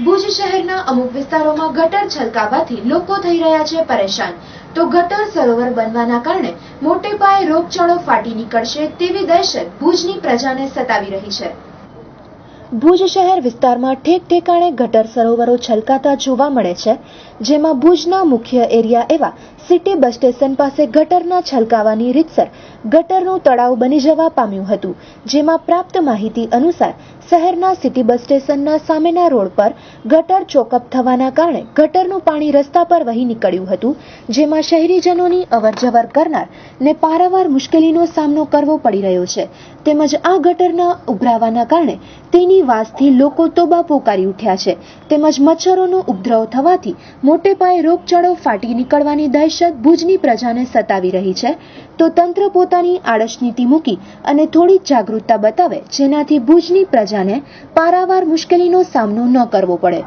ભુજ શહેરના અમુક વિસ્તારોમાં ગટર છલકાવાથી લોકો થઈ રહ્યા છે પરેશાન। તો ગટર સરોવર બનવાના કારણે મોટે પાયે રોગચાળો ફાટી નીકળશે તેવી દહેશત ભુજની પ્રજાને સતાવી રહી છે। ભુજ શહેર વિસ્તારમાં ઠેક ઠેકાણે ગટર સરોવરો છલકાતા જોવા મળે છે, જેમાં ભુજના મુખ્ય એરિયા એવા સિટી બસ સ્ટેશન પાસે ગટરના છલકાવાની રીતસર ગટરનું તળાવ બની જવા પામ્યું હતું, જેમાં પ્રાપ્ત માહિતી અનુસાર શહેરના સિટી બસ સ્ટેશનના સામેના રોડ પર ગટર ચોકઅપ થવાના કારણે ગટરનું પાણી રસ્તા પર વહી નીકળ્યું હતું, જેમાં શહેરીજનોની અવરજવર કરનાર ને પારાવાર મુશ્કેલીનો સામનો કરવો પડી રહ્યો છે। તેમજ આ ગટરના ઉભરાવાના કારણે તેની વાસથી લોકો તોબા પોકારી ઉઠ્યા છે, તેમજ મચ્છરોનો ઉપદ્રવ થવાથી મોટે પાયે રોગચાળો ફાટી નીકળવાની દહેશત ભુજની પ્રજાને સતાવી રહી છે। તો તંત્ર પોતાની આળસ નીતિ મૂકી અને થોડી જાગૃતતા બતાવે, જેનાથી ભુજની પ્રજાને પારાવાર મુશ્કેલીનો સામનો ન કરવો પડે।